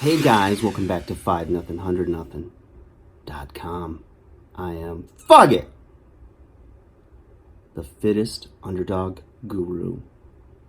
Hey guys, welcome back to 5 nothing 100 nothing.com. I am Fugget, the fittest underdog guru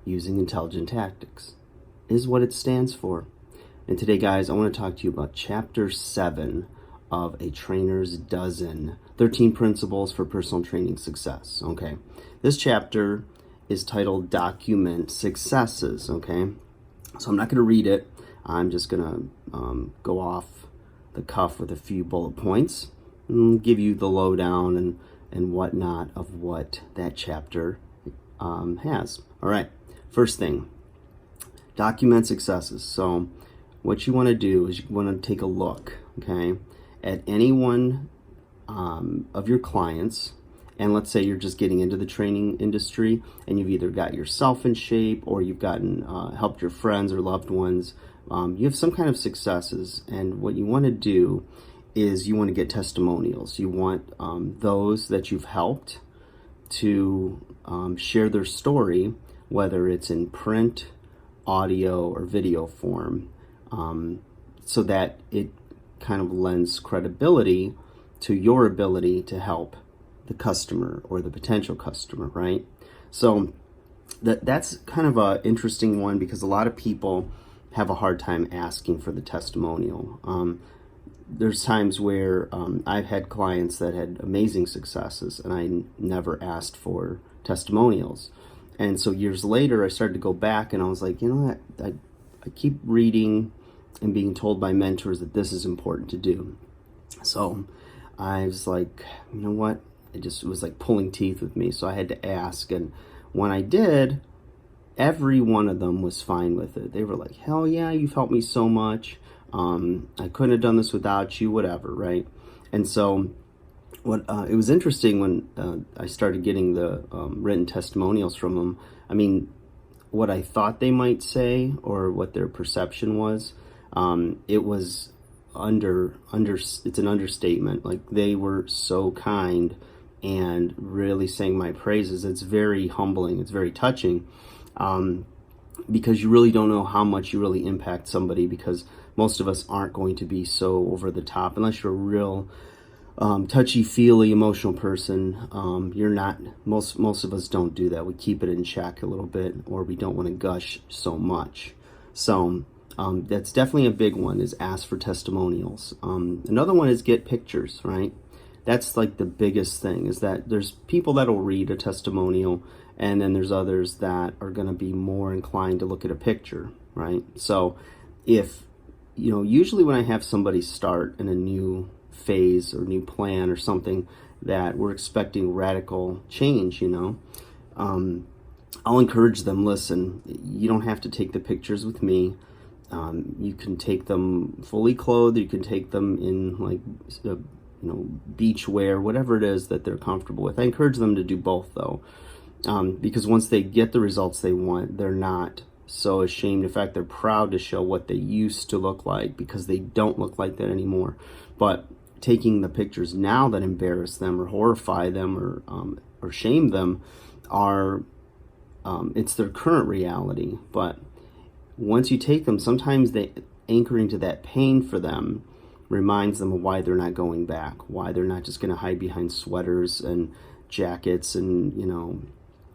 using intelligent tactics is what it stands for. And today, guys, I want to talk to you about chapter 7 of A Trainer's Dozen 13 Principles for Personal Training Success. Okay, this chapter is titled Document Successes. Okay, so I'm not going to read it. I'm just going to go off the cuff with a few bullet points and give you the lowdown and whatnot of what that chapter has. All right, first thing, document successes. So what you want to do is you want to take a look, okay, at any one of your clients. And let's say you're just getting into the training industry and you've either got yourself in shape or you've gotten helped your friends or loved ones. You have some kind of successes, and what you want to do is you want to get testimonials. You want those that you've helped to share their story, whether it's in print, audio, or video form, so that it kind of lends credibility to your ability to help the customer or the potential customer, right? So that's kind of an interesting one because a lot of people have a hard time asking for the testimonial. There's times where I've had clients that had amazing successes and I never asked for testimonials. And so years later, I started to go back and I was like, you know what? I keep reading and being told by mentors that this is important to do. So I was like, you know what? It was like pulling teeth with me. So I had to ask. And when I did, every one of them was fine with it. They were like, hell yeah, you've helped me so much. I couldn't have done this without you, whatever, right? And so it was interesting when I started getting the written testimonials from them. I mean, what I thought they might say or what their perception was, it was it's an understatement. Like, they were so kind and really saying my praises. It's very humbling. It's very touching. Because you really don't know how much you really impact somebody, because most of us aren't going to be so over the top unless you're a real touchy-feely emotional person. You're not. Most of us don't do that. We keep it in check a little bit, or we don't want to gush so much. So that's definitely a big one, is ask for testimonials. Another one is get pictures, right? That's like the biggest thing, is that there's people that will read a testimonial, and then there's others that are going to be more inclined to look at a picture, right? So if, usually when I have somebody start in a new phase or new plan or something that we're expecting radical change, I'll encourage them, listen, you don't have to take the pictures with me. You can take them fully clothed. You can take them in like, beach wear, whatever it is that they're comfortable with. I encourage them to do both, though, because once they get the results they want, they're not so ashamed. In fact, they're proud to show what they used to look like, because they don't look like that anymore. But taking the pictures now that embarrass them or horrify them or shame them are it's their current reality. But once you take them, sometimes anchoring to that pain for them reminds them of why they're not going back, why they're not just going to hide behind sweaters and jackets and,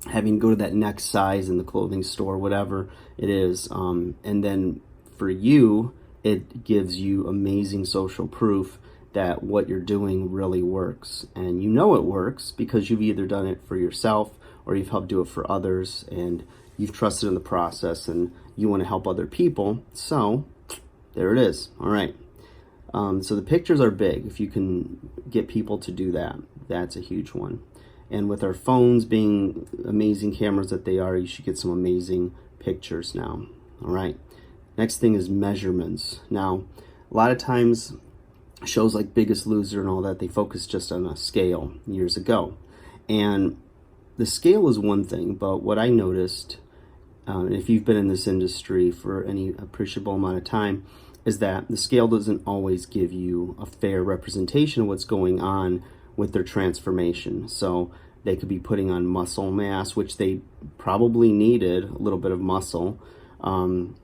having to go to that next size in the clothing store, whatever it is. And then for you, it gives you amazing social proof that what you're doing really works. And it works because you've either done it for yourself or you've helped do it for others, and you've trusted in the process and you want to help other people. So there it is. All right. So the pictures are big. If you can get people to do that, that's a huge one. And with our phones being amazing cameras that they are, you should get some amazing pictures now. All right. Next thing is measurements. Now, a lot of times shows like Biggest Loser and all that, they focus just on a scale years ago. And the scale is one thing, but what I noticed, if you've been in this industry for any appreciable amount of time, is that the scale doesn't always give you a fair representation of what's going on with their transformation. So they could be putting on muscle mass, which they probably needed a little bit of muscle, and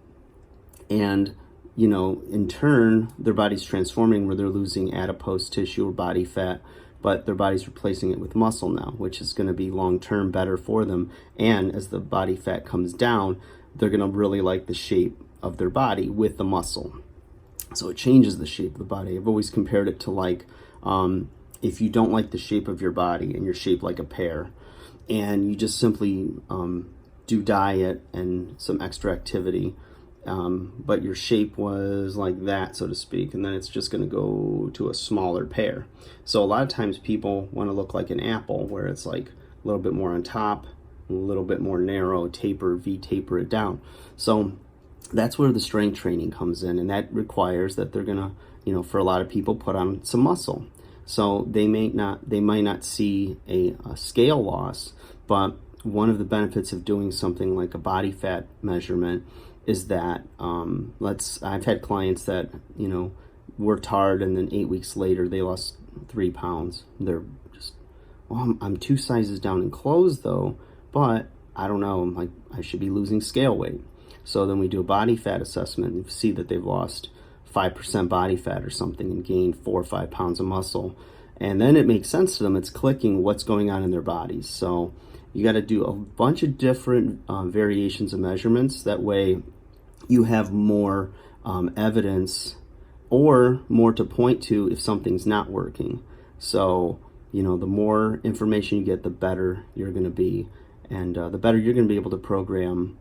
in turn, their body's transforming where they're losing adipose tissue or body fat, but their body's replacing it with muscle now, which is going to be long-term better for them. And as the body fat comes down, they're going to really like the shape of their body with the muscle. So it changes the shape of the body. I've always compared it to like, if you don't like the shape of your body and you're shaped like a pear, and you just simply do diet and some extra activity, but your shape was like that, so to speak, and then it's just going to go to a smaller pear. So a lot of times people want to look like an apple, where it's like a little bit more on top, a little bit more narrow, taper it down. So that's where the strength training comes in, and that requires that they're going to, for a lot of people, put on some muscle. So they might not see a scale loss, but one of the benefits of doing something like a body fat measurement is that I've had clients that worked hard, and then 8 weeks later they lost 3 pounds. They're just, well, I'm 2 sizes down in clothes though, but I don't know, I'm like, I should be losing scale weight. So then we do a body fat assessment and see that they've lost 5% body fat or something and gained 4 or 5 pounds of muscle. And then it makes sense to them. It's clicking what's going on in their bodies. So you got to do a bunch of different variations of measurements. That way you have more evidence or more to point to if something's not working. So, the more information you get, the better you're going to be, and the better you're going to be able to program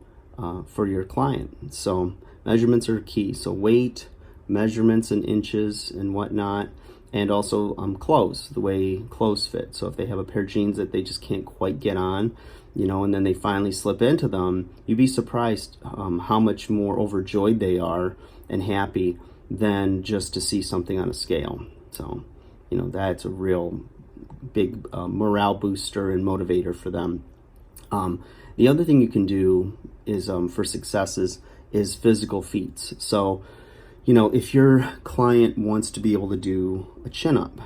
for your client. So measurements are key. So weight, measurements in inches and whatnot, and also clothes, the way clothes fit. So if they have a pair of jeans that they just can't quite get on, and then they finally slip into them, you'd be surprised how much more overjoyed they are and happy than just to see something on a scale. So, that's a real big morale booster and motivator for them. The other thing you can do is for successes is physical feats. So, if your client wants to be able to do a chin-up,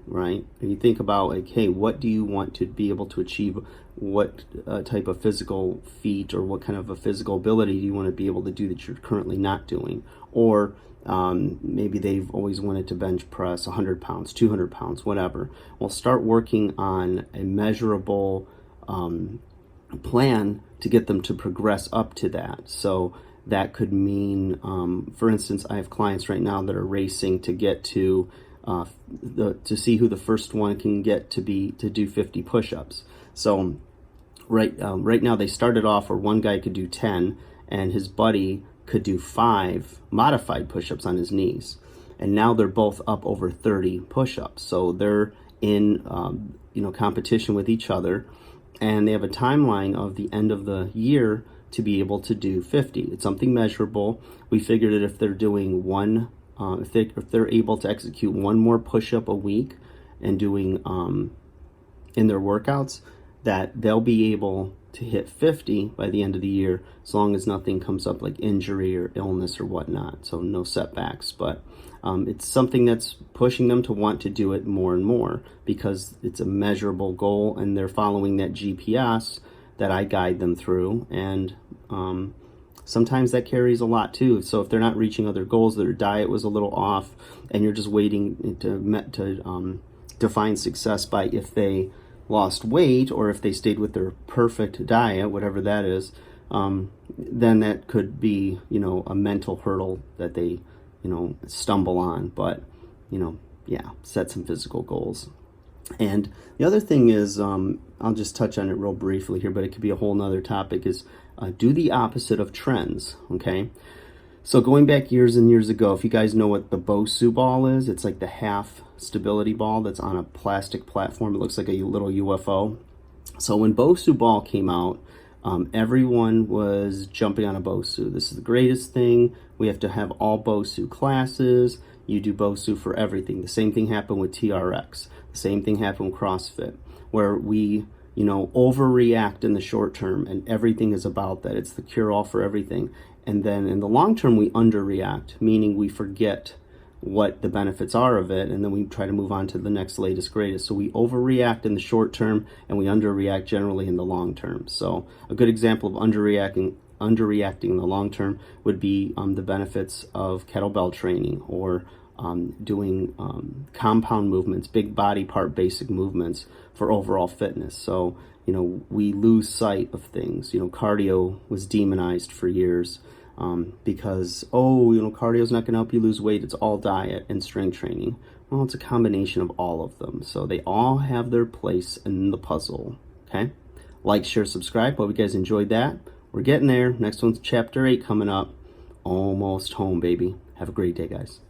right? And you think about like, hey, what do you want to be able to achieve? What type of physical feat or what kind of a physical ability do you want to be able to do that you're currently not doing? Or maybe they've always wanted to bench press 100 pounds, 200 pounds, whatever. Well, start working on a measurable plan to get them to progress up to that. So that could mean, for instance, I have clients right now that are racing to get to see who the first one can get to do 50 push-ups. So right now they started off where one guy could do 10 and his buddy could do 5 modified push-ups on his knees, and now they're both up over 30 push-ups. So they're in competition with each other, and they have a timeline of the end of the year to be able to do 50. It's something measurable. We figured that if they're doing if they're able to execute one more push-up a week and doing in their workouts, that they'll be able to hit 50 by the end of the year, as long as nothing comes up like injury or illness or whatnot. So no setbacks, but it's something that's pushing them to want to do it more and more because it's a measurable goal and they're following that GPS that I guide them through. And sometimes that carries a lot too. So if they're not reaching other goals, their diet was a little off, and you're just waiting to define success by if they lost weight or if they stayed with their perfect diet, whatever that is, then that could be, a mental hurdle that they, stumble on. But, set some physical goals. And the other thing is, I'll just touch on it real briefly here, but it could be a whole nother topic, is do the opposite of trends, okay? So going back years and years ago, if you guys know what the Bosu ball is, it's like the half stability ball that's on a plastic platform. It looks like a little UFO. So when Bosu ball came out, everyone was jumping on a Bosu. This is the greatest thing. We have to have all Bosu classes. You do Bosu for everything. The same thing happened with TRX. The same thing happened with CrossFit, where we, overreact in the short term, and everything is about that. It's the cure-all for everything. And then in the long term, we underreact, meaning we forget what the benefits are of it, and then we try to move on to the next latest greatest. So we overreact in the short term, and we underreact generally in the long term. So a good example of underreacting in the long term would be the benefits of kettlebell training or doing compound movements, big body part basic movements for overall fitness. So, we lose sight of things. Cardio was demonized for years because, cardio's not going to help you lose weight. It's all diet and strength training. Well, it's a combination of all of them. So they all have their place in the puzzle, okay? Like, share, subscribe. Hope you guys enjoyed that. We're getting there. Next one's chapter 8 coming up. Almost home, baby. Have a great day, guys.